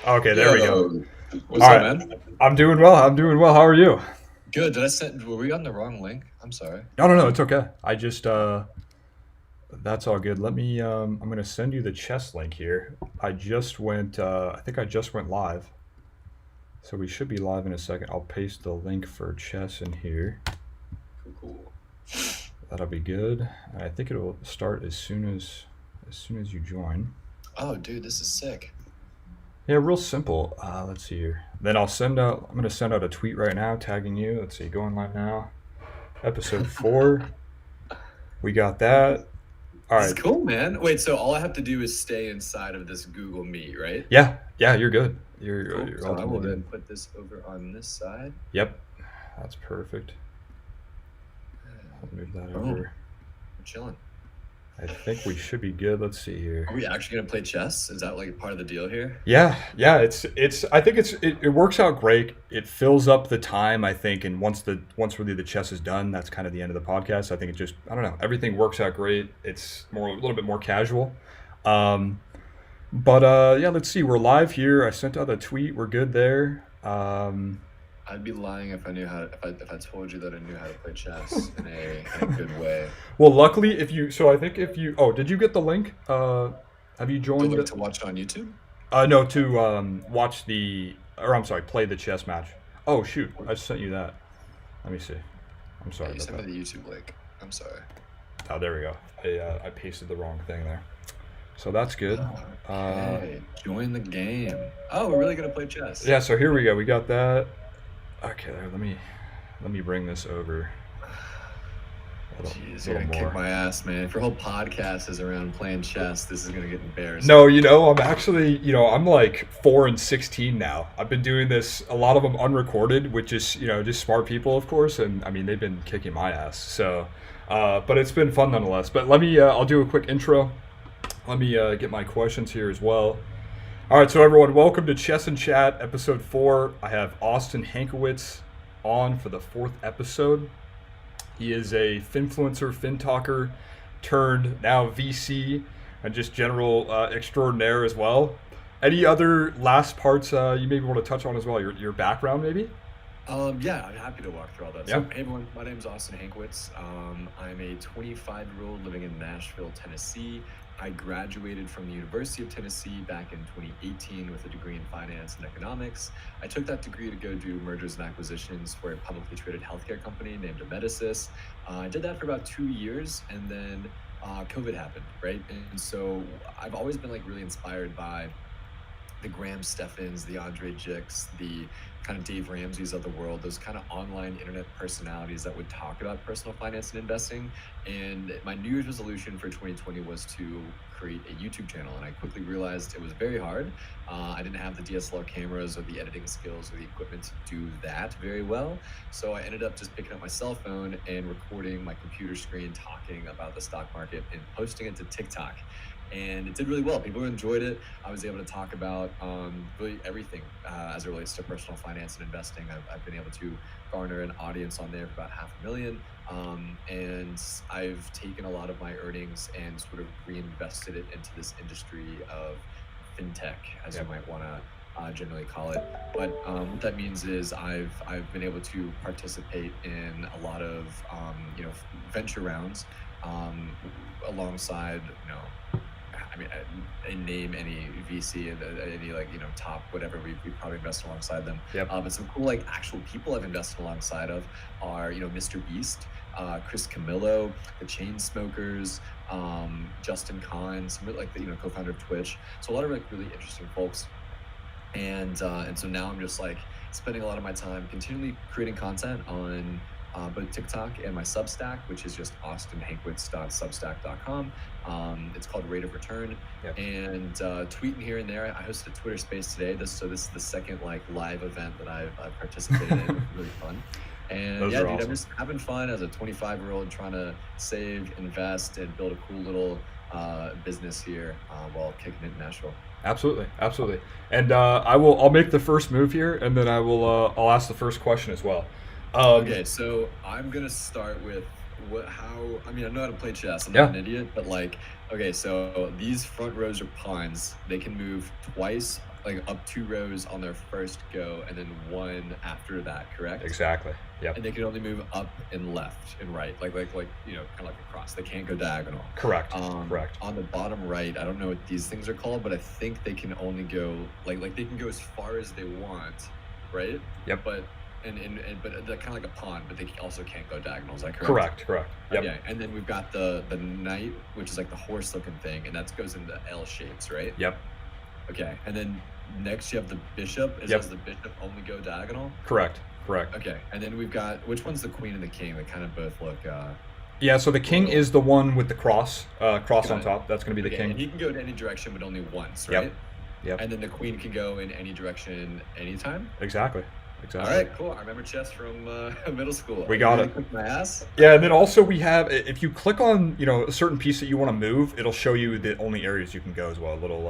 Okay, there we go. Yo, All what's up, right. man? I'm doing well. I'm doing well. How are you? Good. Did I send? Were we on the wrong link? I'm sorry. No, no, no. It's okay. I just that's all good. Let me I'm gonna send you the chess link here. I just went I think I just went live. So we should be live in a second. I'll paste the link for chess in here. Cool, cool. That'll be good. And I think it'll start as soon as you join. Oh, dude, this is sick. Yeah, real simple. Let's see here. Then I'm gonna send out a tweet right now tagging you. Let's see, going live now. Episode 4. We got that. All This is right. cool, man. Wait, so all I have to do is stay inside of this Google Meet, right? Yeah, yeah, you're good. Cool. You're So I will ultimately then good. put this over on this side. Yep, that's perfect. I'll move that Boom. over. We're chilling. I think we should be good. Let's see here. Are we actually gonna play chess? Is that like part of the deal here? Yeah, yeah. It's. I think it works out great. It fills up the time. I think, and once really the chess is done, that's kind of the end of the podcast. I think it just I don't know. Everything works out great. It's a little bit more casual. Um, but yeah, let's see. We're live here. I sent out a tweet. We're good there. I'd be lying if I knew how. If I told you that I knew how to play chess in a good way. Well, luckily, if you so I think if you did you get the link? Have you The joined? link to watch on YouTube. No, to watch or I'm sorry, play the chess match. Oh shoot, I just sent you that. Let me see. I'm Yeah, sorry you about sent me that. the YouTube link. I'm sorry. Oh, there we go. I pasted the wrong thing there. So that's good. Okay, join the game. Oh, we're really gonna play chess. Yeah. So here we go. We got that. Okay, there. Let me bring this over Jeez, a you're little gonna kick more. my ass, man. If your whole podcast is around playing chess, this is gonna get embarrassing. No, I'm actually, I'm like 4 and 16 now. I've been doing this, a lot of them unrecorded, which is, just smart people, of course. And I mean, they've been kicking my ass. So, but it's been fun nonetheless. But I'll do a quick intro. Let me get my questions here as well. All right, so everyone, welcome to Chess and Chat, episode 4. I have Austin Hankwitz on for the 4th episode. He is a FinFluencer, FinTalker, turned now VC, and just general extraordinaire as well. Any other last parts you maybe want to touch on as well? Your background, maybe? Yeah, I'm happy to walk through all that. Yeah. So, hey everyone, my name is Austin Hankwitz. I'm a 25-year-old living in Nashville, Tennessee. I graduated from the University of Tennessee back in 2018 with a degree in finance and economics. I took that degree to go do mergers and acquisitions for a publicly traded healthcare company named Amedisys. I did that for about 2 years, and then COVID happened, right? And so I've always been like really inspired by the Graham Steffens, the Andre Jicks, the kind of Dave Ramseys of the world, those kind of online internet personalities that would talk about personal finance and investing. And my New Year's resolution for 2020 was to create a YouTube channel. And I quickly realized it was very hard. I didn't have the DSLR cameras or the editing skills or the equipment to do that very well. So I ended up just picking up my cell phone and recording my computer screen, talking about the stock market and posting it to TikTok. And it did really well. People enjoyed it. I was able to talk about really everything as it relates to personal finance and investing. I've been able to garner an audience on there of about 500,000. And I've taken a lot of my earnings and sort of reinvested it into this industry of fintech, as you might want to generally call it. But what that means is I've been able to participate in a lot of venture rounds alongside I mean, I name any VC, any top whatever we probably invest alongside them. Yep. But some cool actual people I've invested alongside of are Mr. Beast, Chris Camillo, the Chainsmokers, Justin Kahn, some like the co-founder of Twitch. So a lot of really interesting folks. And so now I'm just like spending a lot of my time continually creating content on both TikTok and my Substack, which is just austinhankwitz.substack.com. It's called Rate of Return. Yep. And tweeting here and there. I hosted a Twitter Space today. This is the second live event that I've participated in. Really fun. And Those yeah, are dude, awesome. I'm just having fun as a 25-year-old trying to save, invest, and build a cool little business here while kicking it in Nashville. Absolutely, absolutely. And I'll make the first move here, and then I'll ask the first question as well. Okay, so I'm gonna start with what? How? I mean, I know how to play chess. I'm Yeah. not an idiot, but like, okay, so these front rows are pawns. They can move twice, like up 2 rows on their first go, and then one after that. Correct? Exactly. Yep. And they can only move up and left and right, like kind of like across. They can't go diagonal. Correct. Correct. On the bottom right, I don't know what these things are called, but I think they can only go like they can go as far as they want, right? Yep. But but they're kind of like a pawn, but they also can't go diagonal. Is that correct? Correct. Yep. Okay, and then we've got the knight, which is like the horse-looking thing, and that goes into L shapes, right? Yep. Okay, and then next you have the bishop. Does the bishop only go diagonal? Correct. Okay, and then we've got, which one's the queen and the king? They kind of both look. Yeah, so the king is the one with the cross on top. That's going to be the Okay, king. and he can go in any direction, but only once, right? Yep. And then the queen can go in any direction, anytime. Exactly. All right, cool. I remember chess from middle school. We got it. Kick my ass. Yeah, and then also we have, if you click on a certain piece that you want to move, it'll show you the only areas you can go as well. A little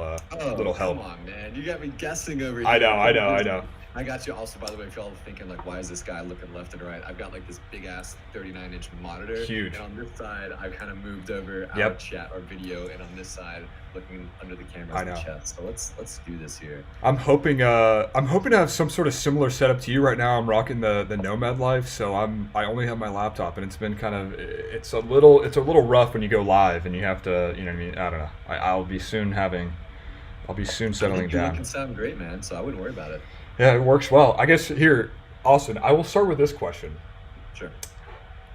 help. Come on, man! You got me guessing over here. I know. I got you. Also, by the way, if y'all thinking like, why is this guy looking left and right? I've got like this big ass 39-inch monitor. Huge. And on this side, I've kind of moved over our chat, our video, and on this side, looking under the camera, the chat. So let's do this here. I'm hoping to have some sort of similar setup to you right now. I'm rocking the Nomad Life, so I only have my laptop, and it's been it's a little rough when you go live and you have to, you know what I mean? I don't know. I'll be soon settling down. It can sound great, man. So I wouldn't worry about it. Yeah, it works well. I guess here, Austin, I will start with this question. Sure.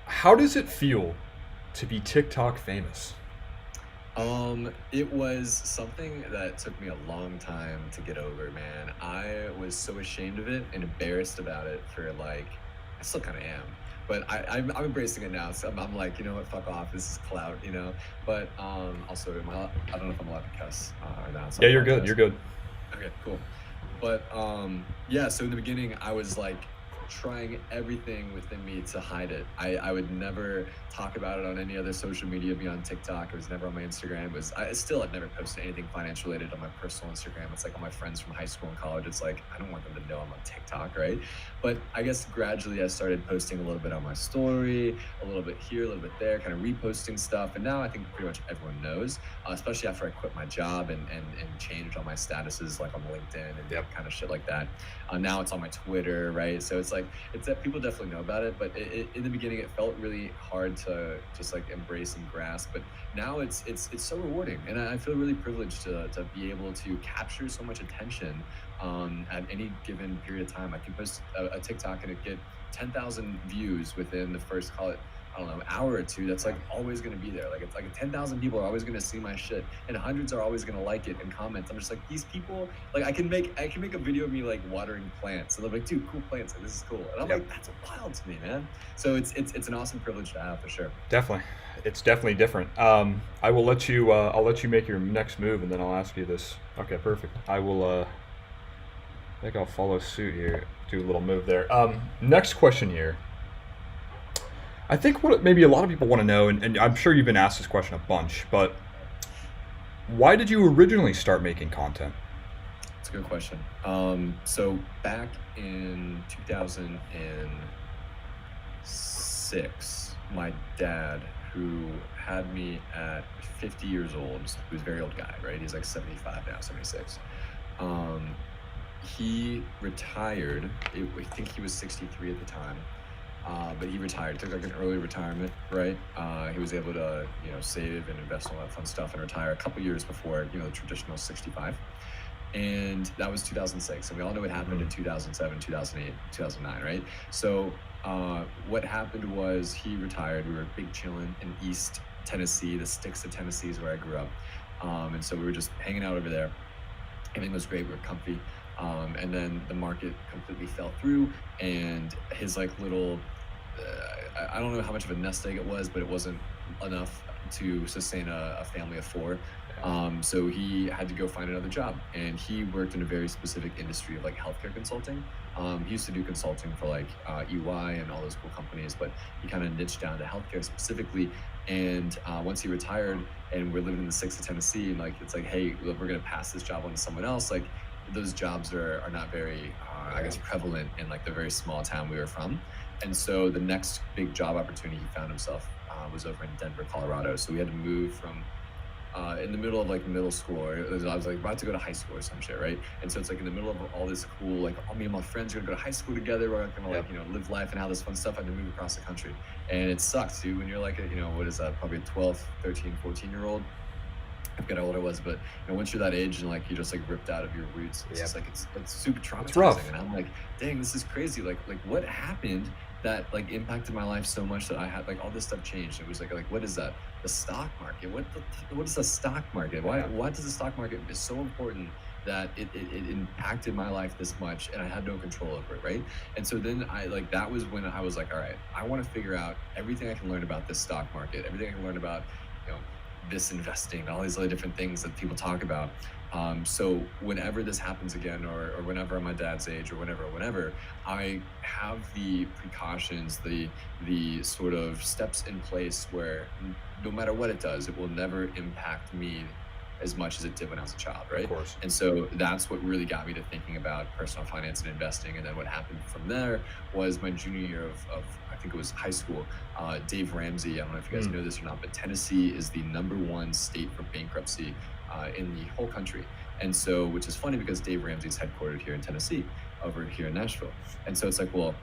How does it feel to be TikTok famous? It was something that took me a long time to get over, man. I was so ashamed of it and embarrassed about it for like, I still kind of am, but I'm embracing it now. So I'm like, you know what, fuck off. This is clout, you know. But also, I don't know if I'm allowed to cuss or not. So yeah, you're good. You're good. Okay, cool. But yeah, so in the beginning, I was like trying everything within me to hide it. I would never talk about it on any other social media beyond TikTok. It was never on my Instagram. I've never posted anything finance related on my personal Instagram. It's like all my friends from high school and college. It's like, I don't want them to know I'm on TikTok, right? But I guess gradually I started posting a little bit on my story, a little bit here, a little bit there, kind of reposting stuff. And now I think pretty much everyone knows, especially after I quit my job and changed all my statuses like on LinkedIn and kind of shit like that. Now it's on my Twitter, right? So it's that people definitely know about it, but in the beginning it felt really hard to just like embrace and grasp. But now it's so rewarding, and I feel really privileged to be able to capture so much attention at any given period of time. I can post a TikTok and it get 10,000 views within the first, call it, I don't know, hour or two. That's like always going to be there. Like it's like 10,000 people are always going to see my shit, and hundreds are always going to like it and comment. I'm just like, these people, like I can make a video of me like watering plants, and they're like, dude, cool plants, like this is cool. And I'm like, that's wild to me, man. So it's an awesome privilege to have, for sure. Definitely. It's definitely different. I will let you I'll let you make your next move, and then I'll ask you this. Okay, perfect. I will I think I'll follow suit here. Do a little move there. Next question here. I think what maybe a lot of people want to know, and I'm sure you've been asked this question a bunch, but why did you originally start making content? That's a good question. So back in 2006, my dad, who had me at 50 years old, he was a very old guy, right? He's like 75 now, 76. He retired. I think he was 63 at the time. But he retired, took like an early retirement, right? He was able to, save and invest in all that fun stuff and retire a couple years before, the traditional 65. And that was 2006. And we all know what happened in 2007, 2008, 2009, right? So what happened was he retired. We were big chilling in East Tennessee. The sticks of Tennessee is where I grew up. And so we were just hanging out over there. Everything was great. We were comfy. And then the market completely fell through, and his like little, I don't know how much of a nest egg it was, but it wasn't enough to sustain a family of four. So he had to go find another job, and he worked in a very specific industry of like healthcare consulting. He used to do consulting for like EY and all those cool companies, but he kind of niched down to healthcare specifically. And once he retired, and we're living in the sticks of Tennessee, and like it's like, hey, we're gonna pass this job on to someone else. Like those jobs are not very, I guess, prevalent in like the very small town we were from. And so the next big job opportunity he found himself was over in Denver, Colorado. So we had to move from in the middle of like middle school, or I was like about to go to high school or some shit, right? And so it's like in the middle of all this cool, like all me and my friends are gonna go to high school together. We're gonna like, live life and have this fun stuff. I had to move across the country. And it sucks, dude, when you're like, what is that? Probably a 12, 13, 14-year-old. I forget how old I was, but once you're that age and like you're just like ripped out of your roots, it's just like it's super traumatizing. It's rough. And I'm like, dang, this is crazy. Like what happened that like impacted my life so much that I had like all this stuff changed? It was like what is that? The stock market. What is the stock market? Why does the stock market is so important that it impacted my life this much and I had no control over it, right? And so then that was when I was like, all right, I want to figure out everything I can learn about this stock market, everything I can learn about, this investing, all these other different things that people talk about. So whenever this happens again, or whenever I'm my dad's age, or whenever, I have the precautions, the sort of steps in place where no matter what it does, it will never impact me as much as it did when I was a child, right? Of course. And so that's what really got me to thinking about personal finance and investing. And then what happened from there was my junior year of I think it was high school. Dave Ramsey, I don't know if you guys know this or not, but Tennessee is the #1 state for bankruptcy in the whole country. And so, which is funny because Dave Ramsey's headquartered here in Tennessee, over here in Nashville. And so it's like, well,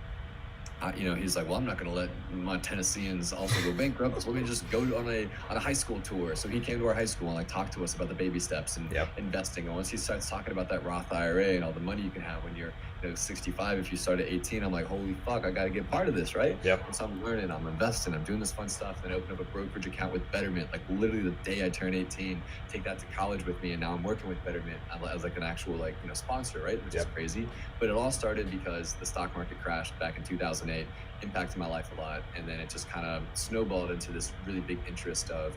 he's like, well, I'm not going to let my Tennesseans also go bankrupt. So let me just go on a high school tour. So he came to our high school and like talked to us about the baby steps and investing. And once he starts talking about that Roth IRA and all the money you can have when you're 65, if you start at 18, I'm like, holy fuck, I got to get part of this, right? Yep. And so I'm learning, I'm investing, I'm doing this fun stuff. Then I open up a brokerage account with Betterment, like literally the day I turn 18, take that to college with me. And now I'm working with Betterment as like an actual sponsor, right? Which is crazy. But it all started because the stock market crashed back in 2008, impacted my life a lot. And then it just kind of snowballed into this really big interest of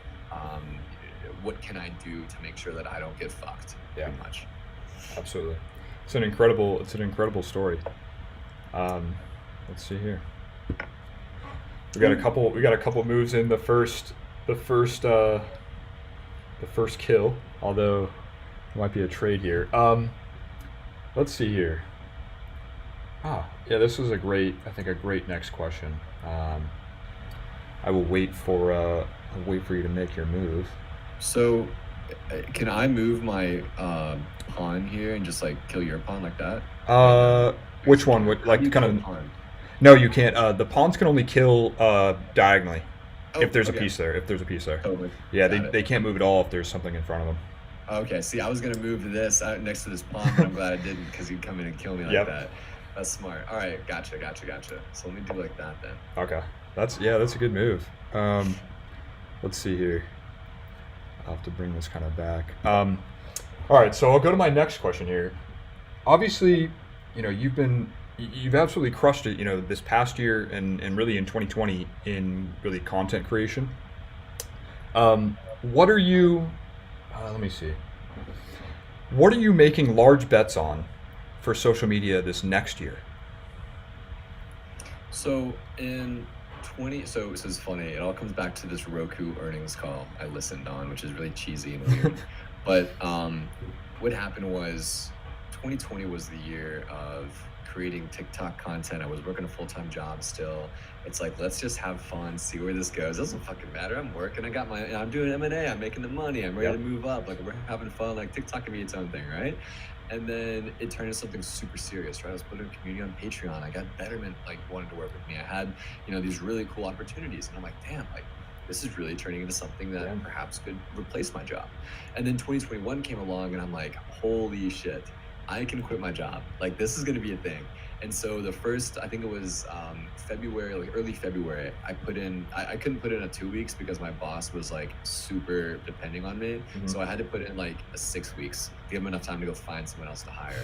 what can I do to make sure that I don't get fucked pretty much. Absolutely. It's an incredible story. Let's see here. We got a couple moves in the first kill, although it might be a trade here. Let's see here. This was a great next question. I will wait for you to make your move. So can I move my pawn here and just like kill your pawn like that? Which one would like kind of? No, you can't. The pawns can only kill diagonally if there's a piece there. Totally. Yeah, they can't move at all if there's something in front of them. Okay. See, I was gonna move this next to this pawn, but I'm glad I didn't because he'd come in and kill me like that. That's smart. All right, gotcha. So let me do like that then. Okay. That's a good move. Let's see here. I'll have to bring this kind of back. All right, so I'll go to my next question here. Obviously, you've absolutely crushed it, this past year and really in 2020 in really content creation. What are you, let me see. What are you making large bets on for social media this next year? So so this is funny. It all comes back to this Roku earnings call I listened on, which is really cheesy and weird. But what happened was 2020 was the year of creating TikTok content. I was working a full-time job still. It's like, let's just have fun, see where this goes. It doesn't fucking matter. I'm working. I'm doing M&A. I'm making the money. I'm ready to move up. Like, we're having fun. Like, TikTok can be its own thing, right? And then it turned into something super serious, right? I was putting a community on Patreon. I got Betterment, wanted to work with me. I had, these really cool opportunities. And I'm like, damn, this is really turning into something that perhaps could replace my job. And then 2021 came along and I'm like, holy shit, I can quit my job. This is going to be a thing. And so the first, I think it was February, early February, I couldn't put in a 2 weeks because my boss was super depending on me. Mm-hmm. So I had to put in a 6 weeks, give him enough time to go find someone else to hire.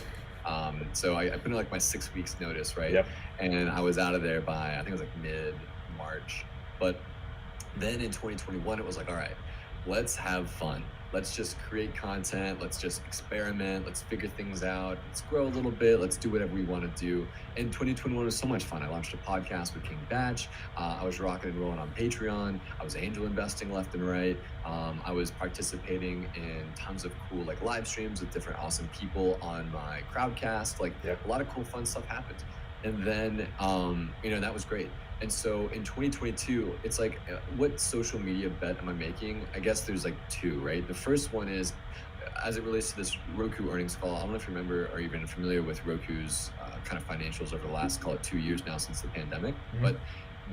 So I put in my 6 weeks notice, right? Yep. And I was out of there by, I think it was mid-March. But then in 2021, it was all right, let's have fun. Let's just create content. Let's just experiment. Let's figure things out. Let's grow a little bit. Let's do whatever we want to do. And 2021 was so much fun. I launched a podcast with King Batch. I was rocking and rolling on Patreon. I was angel investing left and right. I was participating in tons of cool live streams with different awesome people on my Crowdcast. A lot of cool fun stuff happened. And then, that was great. And so in 2022, it's like, what social media bet am I making? I guess there's like two, right? The first one is, as it relates to this Roku earnings call. I don't know if you remember or even familiar with Roku's kind of financials over the last, call it 2 years now since the pandemic, but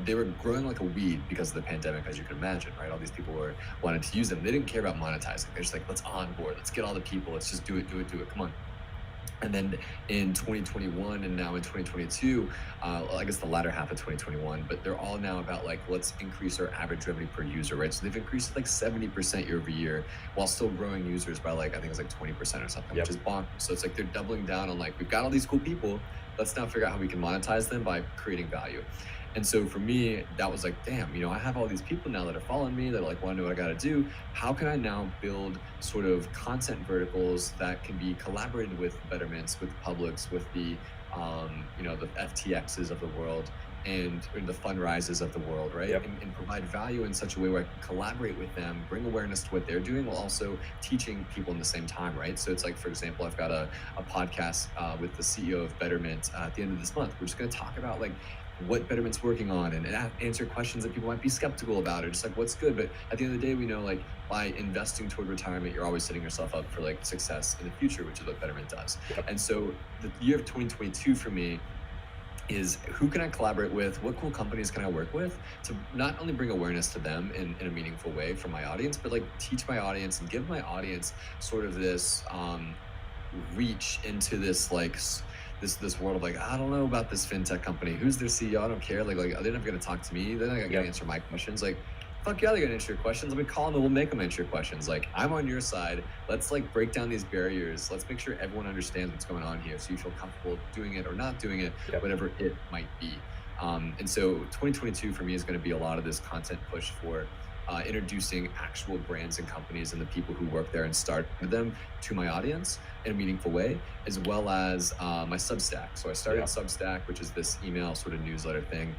they were growing like a weed because of the pandemic, as you can imagine, right? All these people were wanting to use them. They didn't care about monetizing. They're just like, let's onboard, let's get all the people, let's just do it. Come on. And then in 2021 and now in 2022, I guess the latter half of 2021, but they're all now about like, let's increase our average revenue per user, right? So they've increased like 70% year over year while still growing users by like, I think it's like 20% or something, which is bonkers. So it's like they're doubling down on like, we've got all these cool people. Let's now figure out how we can monetize them by creating value. And so for me, that was like, damn, I have all these people now that are following me that like want to know what I got to do. How can I now build sort of content verticals that can be collaborated with Betterments, with the Publics, with the, the FTXs of the world and the Fundrises of the world, right? And provide value in such a way where I can collaborate with them, bring awareness to what they're doing while also teaching people in the same time, right? So it's like, for example, I've got a podcast with the CEO of Betterment at the end of this month. We're just going to talk about like what Betterment's working on and answer questions that people might be skeptical about, or just like what's good. But at the end of the day, we know like by investing toward retirement, you're always setting yourself up for like success in the future, which is what Betterment does. And so the year of 2022 for me is, who can I collaborate with? What cool companies can I work with to not only bring awareness to them in a meaningful way for my audience, but like teach my audience and give my audience sort of this reach into this like this world of like, I don't know about this fintech company. Who's their CEO? I don't care. Like they're not going to talk to me. They're not going to answer my questions. Like, fuck yeah, they're going to answer your questions. Let me call them and we'll make them answer your questions. Like, I'm on your side. Let's like break down these barriers. Let's make sure everyone understands what's going on here, so you feel comfortable doing it or not doing it, whatever it might be. And so 2022 for me is going to be a lot of this content push for introducing actual brands and companies and the people who work there and start with them to my audience in a meaningful way, as well as my Substack. So I started Substack, which is this email sort of newsletter thing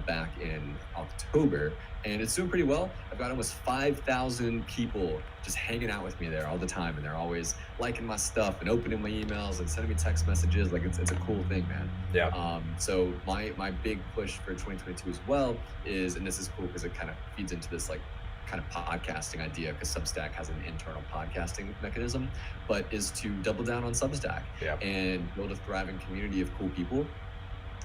back in October, and it's doing pretty well. I've got almost 5,000 people just hanging out with me there all the time, and they're always liking my stuff and opening my emails and sending me text messages. Like it's a cool thing, man. So my big push for 2022 as well is, and this is cool because it kind of feeds into this like kind of podcasting idea, because Substack has an internal podcasting mechanism, but is to double down on Substack and build a thriving community of cool people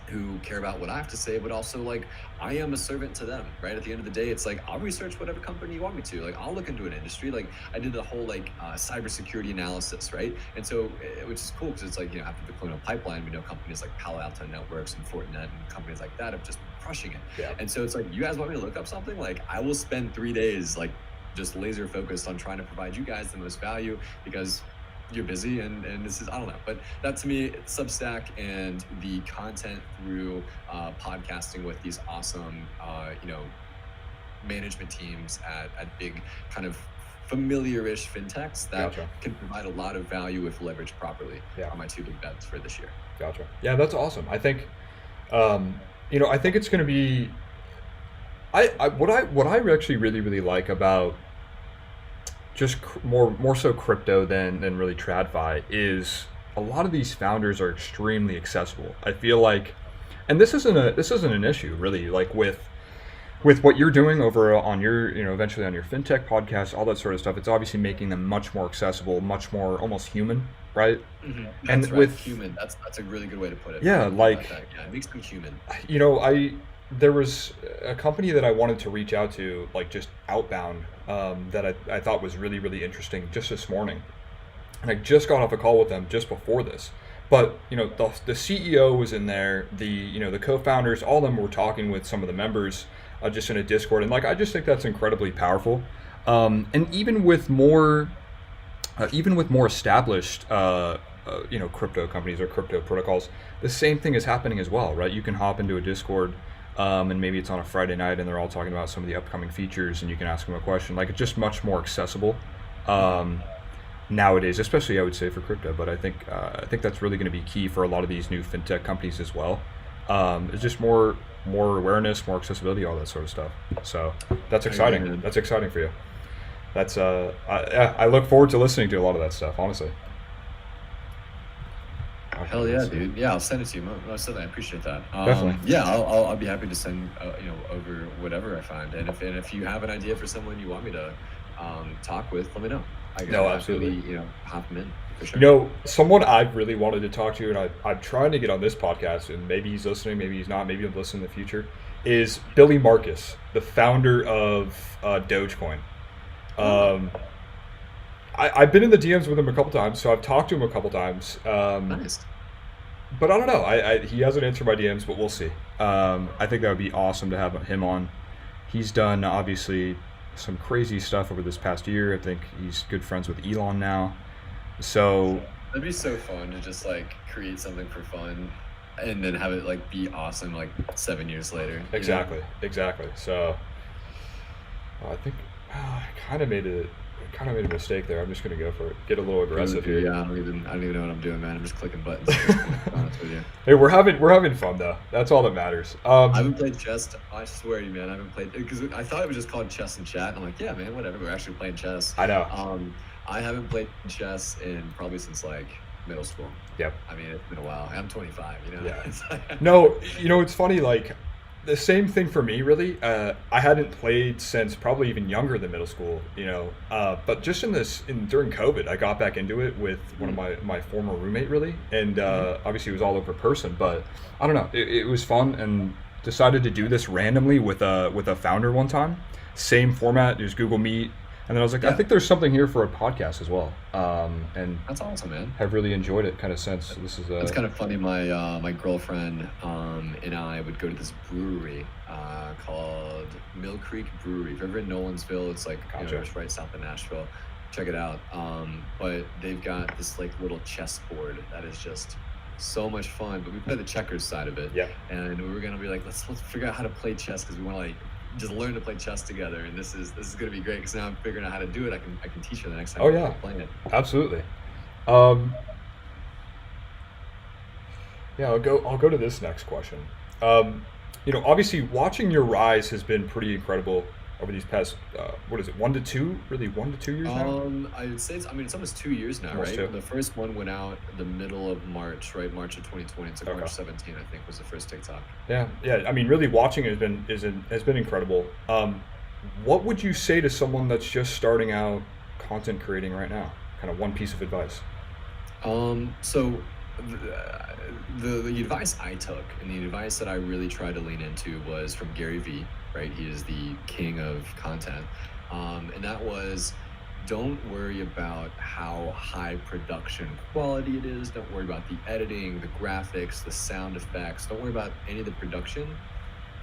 who care about what I have to say, but also like I am a servant to them, right? At the end of the day, it's like I'll research whatever company you want me to. Like I'll look into an industry. Like I did the whole like cybersecurity analysis, right? And so, which is cool because it's like, after the Colonial Pipeline, we know companies like Palo Alto Networks and Fortinet and companies like that have just been crushing it. And so it's like, you guys want me to look up something? Like I will spend 3 days like just laser focused on trying to provide you guys the most value, because you're busy and this is, I don't know, but that to me, Substack and the content through podcasting with these awesome management teams at big kind of familiar-ish fintechs that can provide a lot of value if leveraged properly are my two big bets for this year. Gotcha. Yeah, that's awesome. I think I think it's going to be what I actually really like about just more so crypto than really TradFi is a lot of these founders are extremely accessible. I feel like, and this isn't an issue really, like with what you're doing over on your, eventually on your fintech podcast, all that sort of stuff. It's obviously making them much more accessible, much more almost human, right? Mm-hmm. And right. With human, that's a really good way to put it. Yeah, like it makes them human. There was a company that I wanted to reach out to, like just outbound, that I thought was really interesting just this morning. And I just got off a call with them just before this. But, the CEO was in there, the co-founders, all of them were talking with some of the members just in a Discord. And I just think that's incredibly powerful. And even with more established, crypto companies or crypto protocols, the same thing is happening as well, right? You can hop into a Discord, and maybe it's on a Friday night and they're all talking about some of the upcoming features and you can ask them a question. Like, it's just much more accessible nowadays, especially I would say for crypto. But I think that's really going to be key for a lot of these new fintech companies as well. It's just more awareness, more accessibility, all that sort of stuff. So that's exciting. That's exciting for you. That's I look forward to listening to a lot of that stuff, honestly. Hell yeah, dude. Yeah, I'll send it to you. Most certainly, I appreciate that. Definitely. Yeah, I'll be happy to send over whatever I find. And if you have an idea for someone you want me to talk with, let me know. I can No, happily absolutely. hop them in for You sure. know, someone I've really wanted to talk to, and I'm trying to get on this podcast, and maybe he's listening, maybe he's not, maybe he'll listen in the future, is Billy Marcus, the founder of Dogecoin. Oh, Um, I've been in the DMs with him a couple times, so I've talked to him a couple times. nice. But I don't know. He hasn't answered my DMs, but we'll see. I think that would be awesome to have him on. He's done obviously some crazy stuff over this past year. I think he's good friends with Elon now. So That'd be so fun to just like create something for fun, and then have it like be awesome like 7 years later. You know? exactly. So I think I kind of made a mistake there. I'm just gonna go for it. Get a little aggressive here. Yeah, I don't even know what I'm doing, man. I'm just clicking buttons at this point, to be honest with you. Hey, we're having fun though. That's all that matters. I haven't played chess. I swear to you, man. I haven't played because I thought it was just called chess and chat. I'm like, yeah, man, whatever. We're actually playing chess. I know. I haven't played chess in probably since like middle school. Yep. I mean, it's been a while. I'm 25. Yeah. It's like- No, it's funny. Like the same thing for me, really. I hadn't played since probably even younger than middle school. But just during COVID, I got back into it with one of my former roommate, really, and obviously it was all over person. But I don't know, it was fun, and decided to do this randomly with a founder one time. Same format, it was Google Meet, and then I was like, I Yeah. think there's something here for a podcast as well, and That's awesome, man. have really enjoyed it kind of since. This is It's kind of funny. My girlfriend and I would go to this brewery called Mill Creek Brewery. If you're ever in Nolensville, it's like Gotcha. it's right south of Nashville. Check it out. But they've got this like little chessboard that is just so much fun. But we play the checkers side of it, Yeah. and we were gonna be like, let's figure out how to play chess because we want to like just learn to play chess together. And this is gonna be great because now I'm figuring out how to do it. I can teach her the next time Oh, we're yeah. playing it. Absolutely. Yeah, I'll go to this next question. Obviously watching your rise has been pretty incredible over these past what is it, 1 to 2 years now? I would say it's almost 2 years now, Almost right? two. The first one went out the middle of March, right? March of 2020. It's like Okay. March 17, I think, was the first TikTok. Yeah. I mean, really watching it has been incredible. What would you say to someone that's just starting out content creating right now? Kind of one piece of advice. So the advice I took and the advice that I really tried to lean into was from Gary Vee, right? He is the king of content. And that was, don't worry about how high production quality it is. Don't worry about the editing, the graphics, the sound effects. Don't worry about any of the production.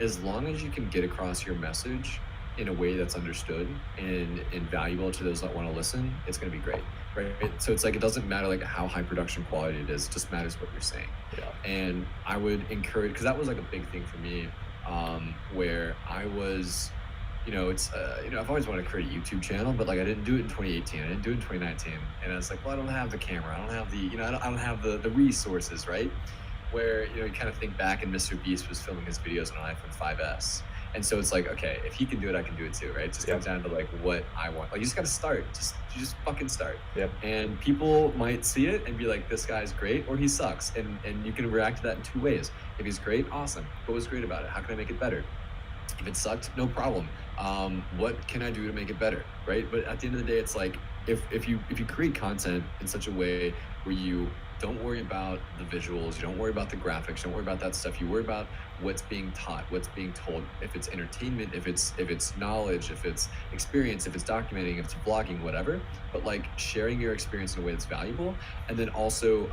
As long as you can get across your message in a way that's understood and valuable to those that want to listen, it's going to be great, right? So it's like, it doesn't matter like how high production quality it is, it just matters what you're saying. Yeah. And I would encourage, because that was like a big thing for me, where I was, I've always wanted to create a YouTube channel, but like I didn't do it in 2018, I didn't do it in 2019, and I was like, well, I don't have the camera, I don't have the, I don't have the resources, right? Where you kind of think back, and Mr. Beast was filming his videos on an iPhone 5S. And so it's like, okay, if he can do it, I can do it too, right? It just comes down to like what I want. Like you just gotta start. You just fucking start. Yep. And people might see it and be like, this guy's great, or he sucks. And you can react to that in two ways. If he's great, awesome. What was great about it? How can I make it better? If it sucked, no problem. What can I do to make it better, right? But at the end of the day, it's like if you create content in such a way where you don't worry about the visuals, you don't worry about the graphics, you don't worry about that stuff. You worry about what's being taught, what's being told. If it's entertainment, if it's knowledge, if it's experience, if it's documenting, if it's vlogging, whatever. But like sharing your experience in a way that's valuable, and then also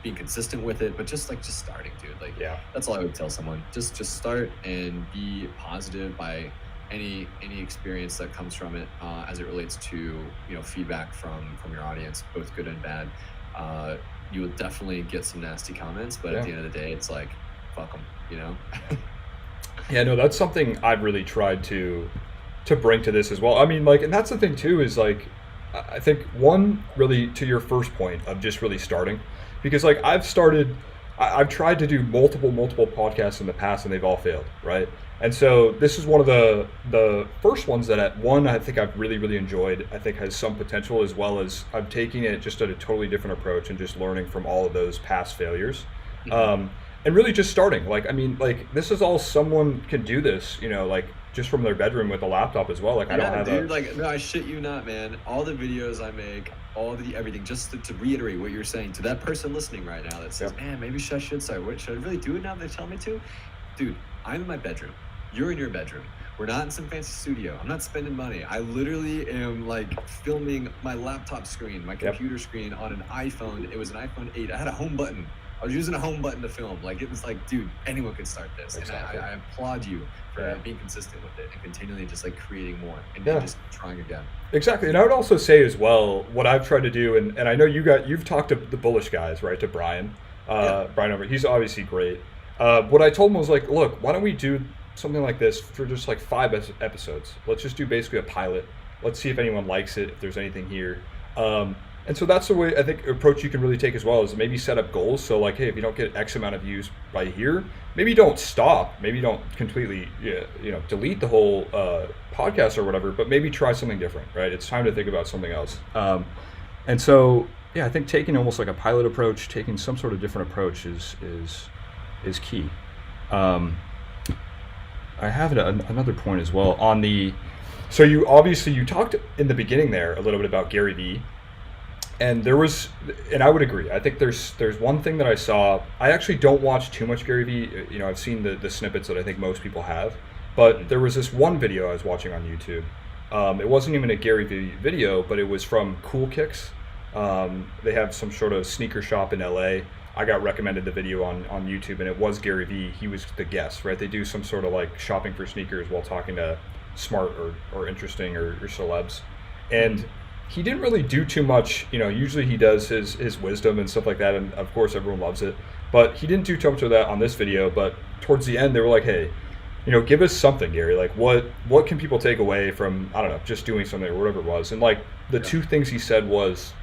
being consistent with it, but just starting, dude. Like that's all I would tell someone. Just start and be positive by any experience that comes from it, as it relates to feedback from your audience, both good and bad. You will definitely get some nasty comments, but at the end of the day, it's like, fuck them, Yeah, no, that's something I've really tried to bring to this as well. I mean, like, and that's the thing too, is like, I think one, really to your first point of just really starting, because like I've started I've tried to do multiple podcasts in the past, and they've all failed, right? And so this is one of the first ones that at one I think I've really enjoyed. I think has some potential, as well as I'm taking it just at a totally different approach and just learning from all of those past failures. Hmm. Um, and really just starting. Like, I mean, like, this is all someone can do this, like just from their bedroom with a laptop as well. Like, I don't Yeah, have a dude. Like, no, I shit you not, man. All the videos I make, all the everything. Just to reiterate what you're saying to that person listening right now that says, yep. "Man, maybe I should start. What should I really do it now? They tell me to." Dude, I'm in my bedroom. You're in your bedroom. We're not in some fancy studio. I'm not spending money. I literally am like filming my laptop screen, my Yep. computer screen on an iPhone. It was an iPhone 8. I had a home button. I was using a home button to film. Like, it was like, dude, anyone could start this. Exactly. And I applaud you for Yeah. being consistent with it and continually just like creating more and Yeah. just trying again. Exactly, and I would also say as well what I've tried to do, and I know you've talked to the bullish guys, right? To Brian, Yeah. Brian over, he's obviously great. What I told him was like, look, why don't we do something like this for just like episodes? Let's just do basically a pilot. Let's see if anyone likes it, if there's anything here. And so that's the way I think approach you can really take as well, is maybe set up goals. So like, hey, if you don't get X amount of views by here, maybe don't stop. Maybe don't completely, delete the whole podcast or whatever. But maybe try something different, right? It's time to think about something else. And so yeah, I think taking almost like a pilot approach, taking some sort of different approach is key. Um, I have another point as well on the. So you talked in the beginning there a little bit about Gary Vee, and and I would agree. I think there's one thing that I saw. I actually don't watch too much Gary Vee. I've seen the snippets that I think most people have, but there was this one video I was watching on YouTube. It wasn't even a Gary Vee video, but it was from Cool Kicks. They have some sort of sneaker shop in LA. I got recommended the video on YouTube, and it was Gary Vee. He was the guest, right? They do some sort of like shopping for sneakers while talking to smart or interesting or celebs. And he didn't really do too much. Usually he does his wisdom and stuff like that, and of course everyone loves it. But he didn't do too much of that on this video. But towards the end, they were like, hey, give us something, Gary. Like, what can people take away from, I don't know, just doing something or whatever it was. And like the two things he said was,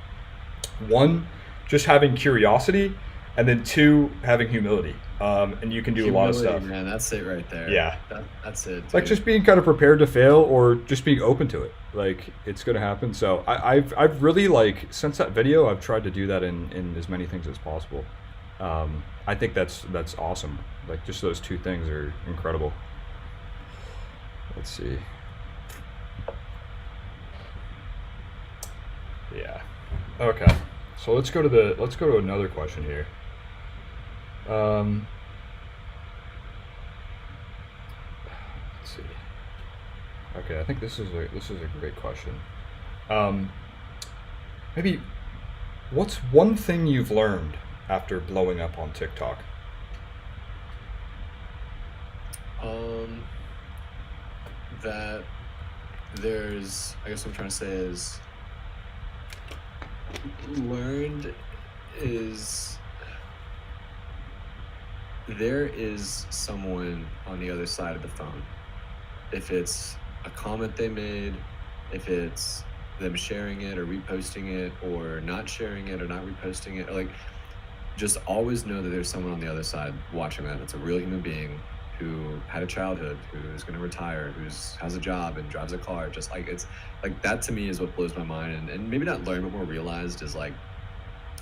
one, just having curiosity, and then two, having humility. And you can do a lot of stuff. Man, that's it right there. Yeah. That's it. Dude. Like just being kind of prepared to fail, or just being open to it. Like, it's gonna happen. So I've really, like, since that video, I've tried to do that in as many things as possible. I think that's awesome. Like, just those two things are incredible. Let's see. Yeah. Okay. So let's go to another question here. Let's see. Okay, I think this is a great question. Um, Maybe, what's one thing you've learned after blowing up on TikTok? Um, that I guess what I'm trying to say is learned is there is someone on the other side of the phone. If it's a comment they made, if it's them sharing it or reposting it or not sharing it or not reposting it, like, just always know that there's someone on the other side watching that. It's a real human being who had a childhood, who's going to retire, has a job and drives a car. Just like, it's like, that to me is what blows my mind. And maybe not learn, but more realized is like,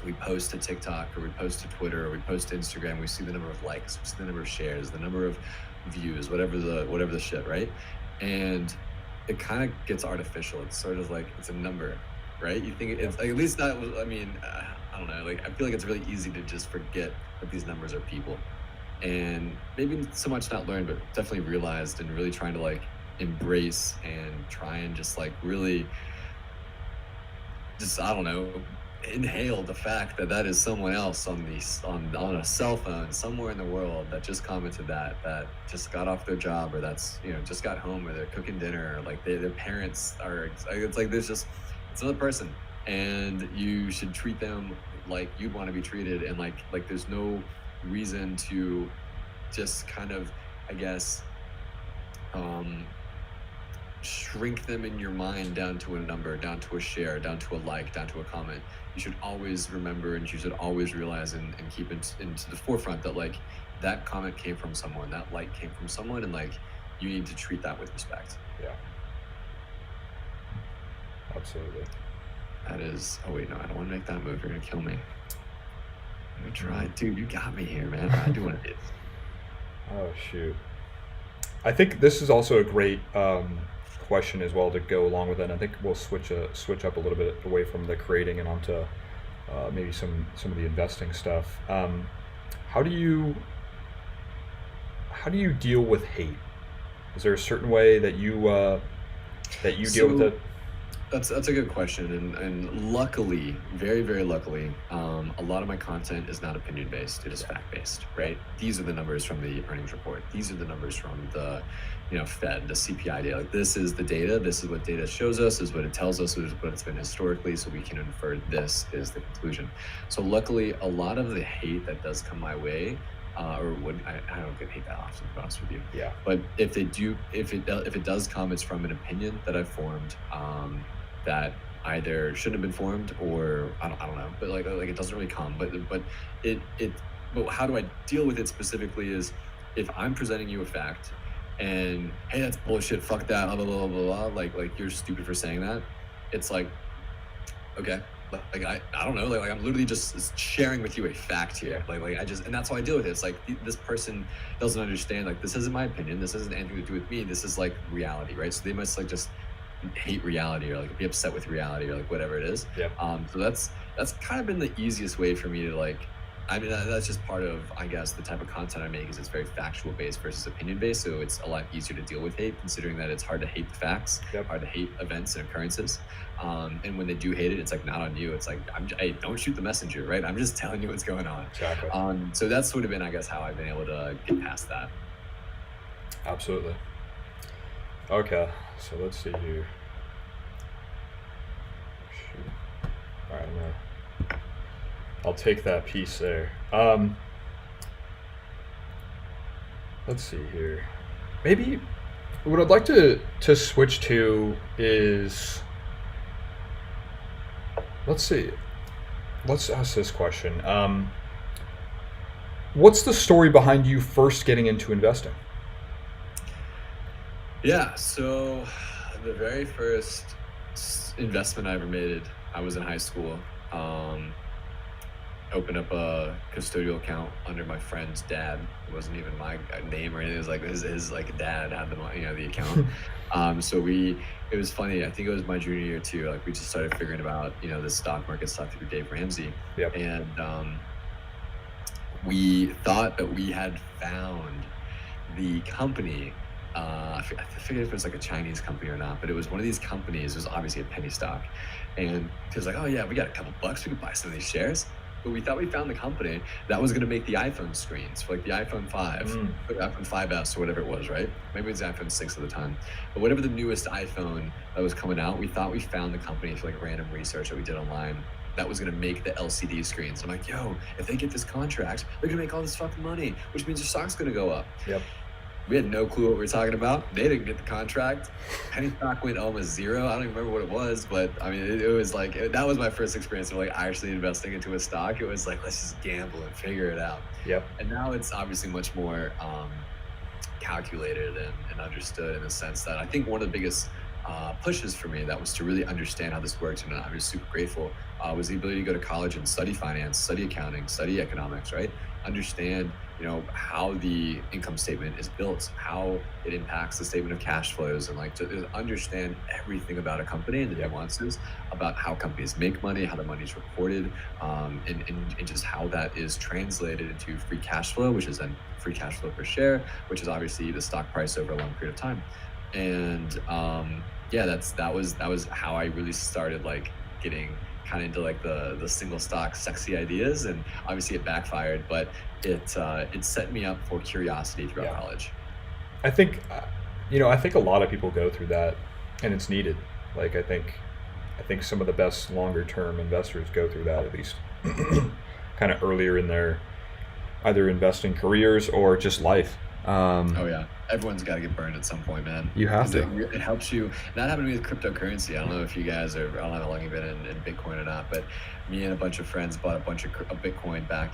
we post to TikTok or we post to Twitter or we post to Instagram, we see the number of likes, we see the number of shares, the number of views, whatever the shit, right? And it kind of gets artificial. It's sort of like, it's a number, right? You think it's like, at least that was, I don't know, like, I feel like it's really easy to just forget that these numbers are people. And maybe so much not learned, but definitely realized, and really trying to like embrace and try and just like really just, I don't know, inhale the fact that that is someone else on a cell phone somewhere in the world that just commented that just got off their job, or that's just got home, or they're cooking dinner, or like their parents are, it's like it's another person, and you should treat them like you'd want to be treated, and like there's no reason to just kind of, I guess, shrink them in your mind down to a number, down to a share, down to a like, down to a comment. You should always remember, and you should always realize and keep into the forefront that like that comment came from someone, that like came from someone, and like you need to treat that with respect. Yeah. Absolutely. That is. Oh wait, no, I don't want to make that move. You're gonna kill me. I'm gonna try, dude. You got me here, man. I do want to. Oh shoot. I think this is also a great question as well to go along with it. And I think we'll switch up a little bit away from the creating and onto maybe some of the investing stuff. How do you deal with hate? Is there a certain way that you deal with it? That's a good question, and luckily, very very luckily, a lot of my content is not opinion based. It is fact based, right? These are the numbers from the earnings report. These are the numbers from the, Fed, the CPI data. Like this is the data. This is what data shows us. This is what it tells us. This is what it's been historically. So we can infer this is the conclusion. So luckily, a lot of the hate that does come my way. I don't get hate that often, to be honest with you. Yeah. But if it does come, it's from an opinion that I've formed. That either shouldn't have been formed or I don't know, but like it doesn't really come. But how do I deal with it specifically is if I'm presenting you a fact and hey, that's bullshit, fuck that, blah blah blah blah blah, like you're stupid for saying that. It's like, okay, like I don't know, like I'm literally just sharing with you a fact here. Like I just, and that's how I deal with it. It's like this person doesn't understand, like this isn't my opinion, this isn't anything to do with me, this is like reality, right? So they must like just hate reality or like be upset with reality or like whatever it is. Yeah. So that's kind of been the easiest way for me to like, I mean, that's just part of, I guess, the type of content I make is it's very factual based versus opinion based. So it's a lot easier to deal with hate, considering that it's hard to hate the facts, hard to hate events and occurrences. And when they do hate it, it's like not on you. It's like, hey, don't shoot the messenger, right? I'm just telling you what's going on. Exactly. So that's sort of been, I guess, how I've been able to get past that. Absolutely. Okay, so let's see here. Shoot. All right, I'll take that piece there. Let's see here. Maybe what I'd like to switch to is, let's see. Let's ask this question. What's the story behind you first getting into investing? Yeah, so the very first investment I ever made, I was in high school. Opened up a custodial account under my friend's dad. It wasn't even my name or anything. It was like his like dad had the account. It was funny. I think it was my junior year too. Like we just started figuring about the stock market stuff through Dave Ramsey. Yep. And we thought that we had found the company. I forget if it was like a Chinese company or not, but it was one of these companies. It was obviously a penny stock, and he was like, "Oh yeah, we got a couple bucks. We could buy some of these shares." But we thought we found the company that was going to make the iPhone screens for like the iPhone 5, or the iPhone 5S or whatever it was, right? Maybe it was the iPhone 6 at the time. But whatever the newest iPhone that was coming out, we thought we found the company through like random research that we did online that was going to make the LCD screens. I'm like, yo, if they get this contract, they're going to make all this fucking money, which means your stock's going to go up. Yep. We had no clue what we were talking about. They didn't get the contract. Penny stock went almost zero. I don't even remember what it was, but I mean, it was like, that was my first experience of like actually investing into a stock. It was like, let's just gamble and figure it out. Yep. And now it's obviously much more calculated and understood in the sense that I think one of the biggest pushes for me that was to really understand how this worked, and I was super grateful, was the ability to go to college and study finance, study accounting, study economics, right? Understand how the income statement is built, how it impacts the statement of cash flows, and like to understand everything about a company and the nuances about how companies make money, how the money is reported, and just how that is translated into free cash flow, which is then free cash flow per share, which is obviously the stock price over a long period of time. And that was how I really started like getting kind of into like the single stock sexy ideas, and obviously it backfired, but it set me up for curiosity throughout college. I think a lot of people go through that, and it's needed. Like I think some of the best longer term investors go through that, at least kind of earlier in their either investing careers or just life. Oh yeah, everyone's got to get burned at some point, man. You have 'Cause to. it helps you. That happened to me with cryptocurrency. I don't know if you guys are. I don't know how long you've been in Bitcoin or not, but me and a bunch of friends bought a bunch of Bitcoin back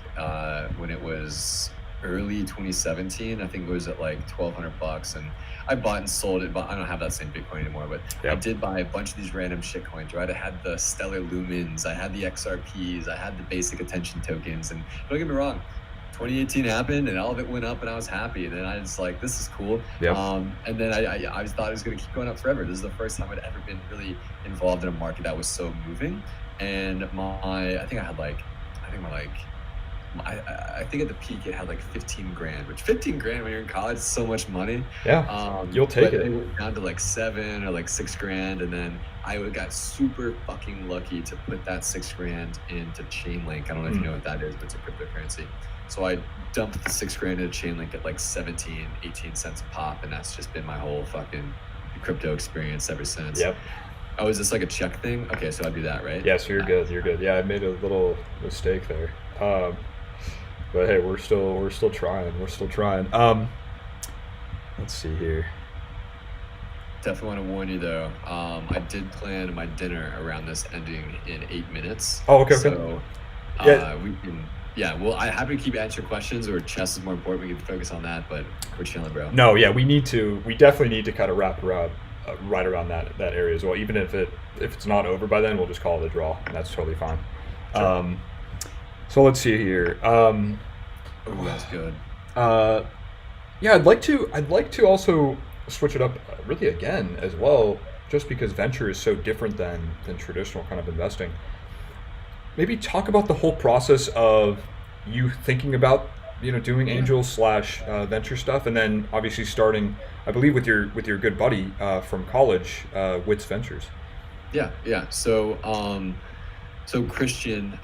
when it was early 2017. I think it was at like $1,200, and I bought and sold it. But I don't have that same Bitcoin anymore. But I Yep. did buy a bunch of these random shit coins. Right, I had the Stellar Lumens, I had the XRPs, I had the basic attention tokens, and don't get me wrong. 2018 happened and all of it went up and I was happy. And then I was like, this is cool. Yep. And then I just thought it was going to keep going up forever. This is the first time I'd ever been really involved in a market that was so moving. And I think I think at the peak it had like 15 grand, which 15 grand when you're in college is so much money. Yeah. You'll take But it. it went down to like 7 or like 6 grand. And then I got super fucking lucky to put that 6 grand into Chainlink. I don't know if you know what that is, but it's a cryptocurrency. So I dumped the 6 grand into Chainlink at like 17, 18 cents a pop. And that's just been my whole fucking crypto experience ever since. Yep. Oh, is this like a check thing? Okay, so I do that, right? Yeah, so you're good. You're good. Yeah, I made a little mistake there. But hey, we're still trying. We're still trying. Let's see here. Definitely want to warn you though. I did plan my dinner around this ending in 8 minutes. Oh, okay. So Yeah. we can. Yeah, well, I'm happy to keep answering questions, or chess is more important. We can focus on that, but we're chilling, bro. No, yeah, we definitely need to kind of wrap around right around that area as well. Even if it's not over by then, we'll just call it a draw, and that's totally fine. Sure. So let's see here. Oh, that's good. Yeah, I'd like to also switch it up really again as well, just because venture is so different than traditional kind of investing. Maybe talk about the whole process of you thinking about doing angel slash venture stuff, and then obviously starting, I believe, with your good buddy from college, Wits Ventures. Yeah. So Christian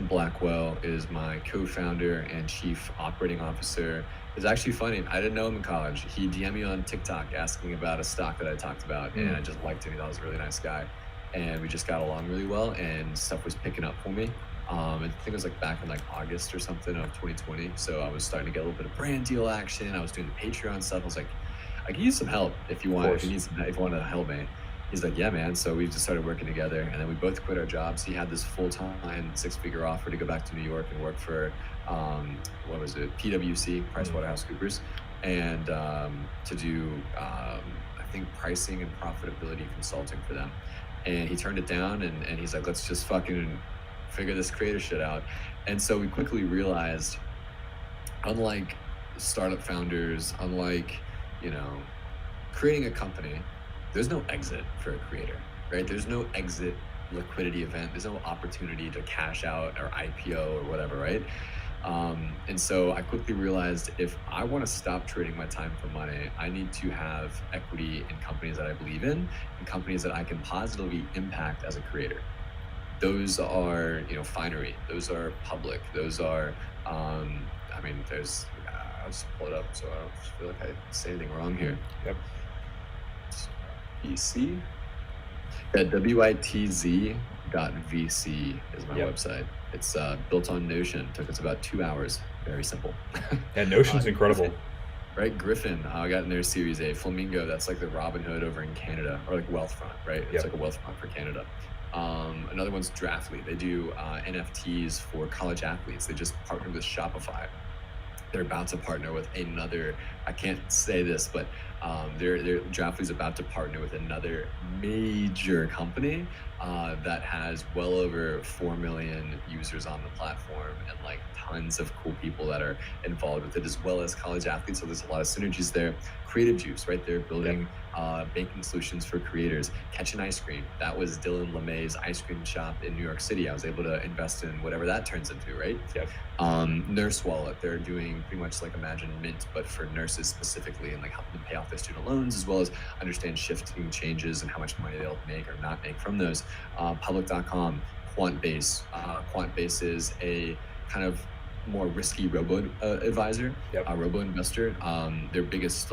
Blackwell is my co-founder and chief operating officer. It's actually funny. I didn't know him in college. He DM'd me on TikTok asking about a stock that I talked about, and I just liked him. He thought he was a really nice guy, and we just got along really well, and stuff was picking up for me. I think it was like back in like August or something of 2020. So I was starting to get a little bit of brand deal action. I was doing the Patreon stuff. I was like, I can use some help if you want. If you want to help me. He's like, yeah, man. So we just started working together, and then we both quit our jobs. He had this full-time 6-figure offer to go back to New York and work for, what was it, PwC, PricewaterhouseCoopers, and to do, I think, pricing and profitability consulting for them. And he turned it down, and he's like, let's just fucking figure this creator shit out. And so we quickly realized, unlike startup founders, unlike, creating a company, there's no exit for a creator, right? There's no exit liquidity event. There's no opportunity to cash out or IPO or whatever, right? And so I quickly realized if I want to stop trading my time for money, I need to have equity in companies that I believe in and companies that I can positively impact as a creator. Those are, Finery. Those are public. Those are, there's, I'll just pull it up so I don't feel like I say anything wrong here. Yep. VC. Yeah, WITZ.VC is my website. It's built on Notion. Took us about 2 hours. Very simple. Yeah, Notion's incredible. Right, Griffin. I got in their Series A. Flamingo. That's like the Robinhood over in Canada, or like Wealthfront, right? It's like a Wealthfront for Canada. Another one's Draftly. They do NFTs for college athletes. They just partnered with Shopify. They're about to partner with another, I can't say this, but Draftly's about to partner with another major company that has well over 4 million users on the platform, and like tons of cool people that are involved with it, as well as college athletes. So there's a lot of synergies there. Creative Juice, right? They're building banking solutions for creators. Catchin' Ice Cream, that was Dylan LeMay's ice cream shop in New York City. I was able to invest in whatever that turns into, right? Yep. Nurse Wallet, they're doing pretty much like Imagine Mint, but for nurses specifically, and like helping them pay off their student loans, as well as understand shifting changes and how much money they'll make or not make from those. Public.com, Quantbase. Quantbase is a kind of more risky robo advisor, robo investor. Their biggest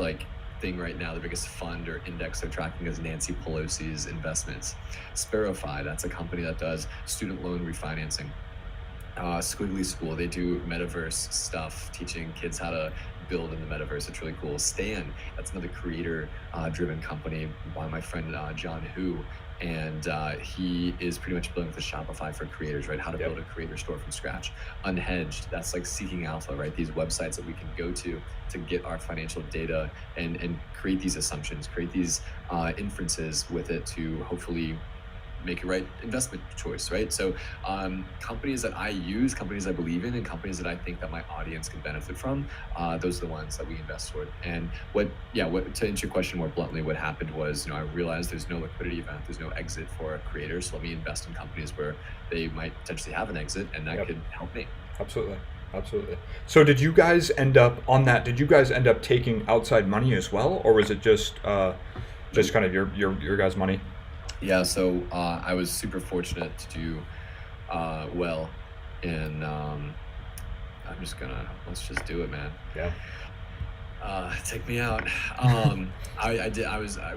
thing right now, the biggest fund or index they're tracking is Nancy Pelosi's investments. Sparrowfy, that's a company that does student loan refinancing. Squiggly School, they do metaverse stuff, teaching kids how to build in the metaverse. It's really cool. Stan, that's another creator driven company by my friend John Hu. And he is pretty much building the Shopify for creators, right? How to build a creator store from scratch. Unhedged, that's like Seeking Alpha, right? These websites that we can go to get our financial data and create these assumptions, create these inferences with it to hopefully make a right investment choice, right? So companies that I use, companies I believe in, and companies that I think that my audience can benefit from, those are the ones that we invest toward. And to answer your question more bluntly, what happened was, I realized there's no liquidity event, there's no exit for creators. So let me invest in companies where they might potentially have an exit, and that could help me. Absolutely. So did you guys end up taking outside money as well, or was it just kind of your guys' money? Yeah, so I was super fortunate to do well in, let's just do it, man. Yeah. Take me out.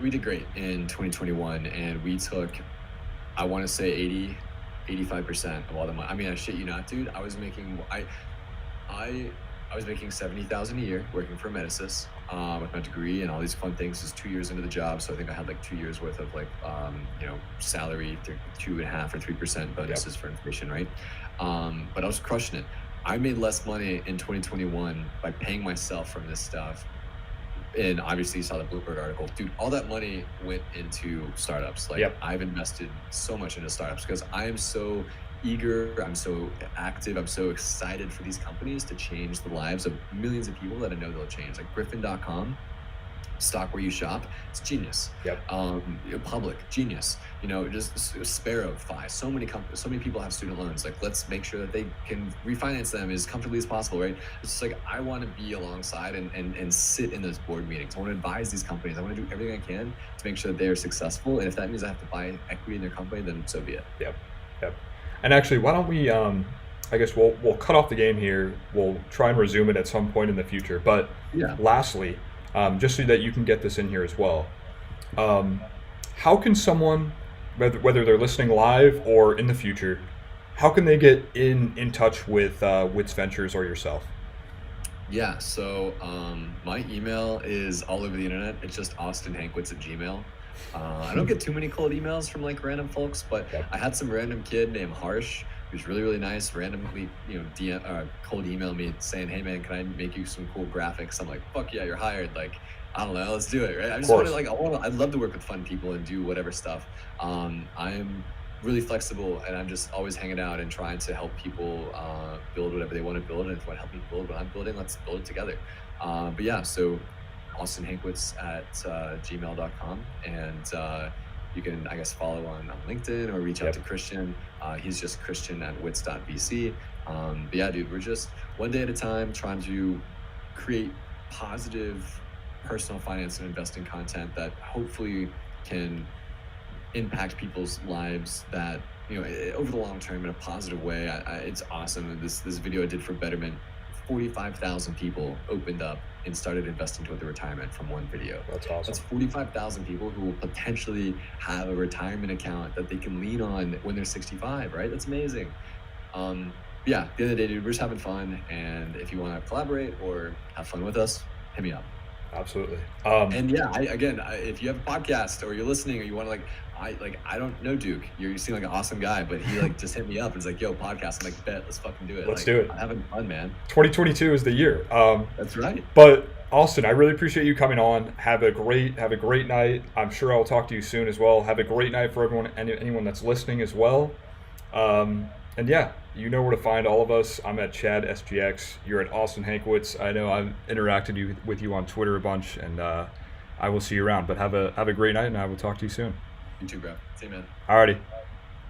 We did great in 2021, and we took, I want to say 85% of all the money. I mean, I shit you not, dude. I was making $70,000 a year working for Medicis with my degree and all these fun things. It's 2 years into the job, so I think I had like 2 years worth of salary, 2.5% or 3% bonuses for inflation, right? But I was crushing it. I made less money in 2021 by paying myself from this stuff. And obviously you saw the Bloomberg article, dude. All that money went into startups. I've invested so much into startups because I am so eager, I'm so active, I'm so excited for these companies to change the lives of millions of people that I know they'll change. Like Griffin.com, stock where you shop, it's genius. Public, genius. Just Sparrow-Fi. So many people have student loans. Like, let's make sure that they can refinance them as comfortably as possible, right? It's just like, I want to be alongside and sit in those board meetings. I want to advise these companies. I want to do everything I can to make sure that they are successful. And if that means I have to buy equity in their company, then so be it. Yep. And actually, why don't we, I guess we'll cut off the game here. We'll try and resume it at some point in the future. But lastly, just so that you can get this in here as well, how can someone, whether they're listening live or in the future, how can they get in touch with Witz Ventures or yourself? Yeah, so my email is all over the internet. It's just austinhankwitz@gmail.com. I don't get too many cold emails from like random folks, but I had some random kid named Harsh who's really, really nice, randomly, cold email me saying, "Hey man, can I make you some cool graphics?" I'm like, "Fuck yeah, you're hired." Like, I don't know, let's do it, right? I just want to I'd love to work with fun people and do whatever stuff. I'm really flexible, and I'm just always hanging out and trying to help people build whatever they want to build. And if you want to help me build what I'm building, let's build it together. But yeah, so austinhankwitz@gmail.com, and you can, I guess, follow on LinkedIn or reach out to Christian. He's just christian@witz.vc. But yeah, dude, we're just one day at a time trying to create positive personal finance and investing content that hopefully can impact people's lives that, over the long term in a positive way. It's awesome. This video I did for Betterment, 45,000 people opened up and started investing toward their retirement from one video. That's awesome. That's 45,000 people who will potentially have a retirement account that they can lean on when they're 65, right? That's amazing. Yeah, at the end of the day, dude, we're just having fun. And if you want to collaborate or have fun with us, hit me up. Absolutely. And yeah, if you have a podcast or you're listening or you want to I don't know Duke. You seem like an awesome guy, but he just hit me up and was like, "Yo, podcast." I'm like, "Bet, let's fucking do it." Let's do it. I'm having fun, man. 2022 is the year. That's right. But Austin, I really appreciate you coming on. Have a great night. I'm sure I'll talk to you soon as well. Have a great night for everyone, anyone that's listening as well. And yeah, you know where to find all of us. I'm at Chad SGX. You're at Austin Hankwitz. I know I've interacted with you on Twitter a bunch, and I will see you around. But have a great night, and I will talk to you soon. You too, bro. See you, man. Alrighty.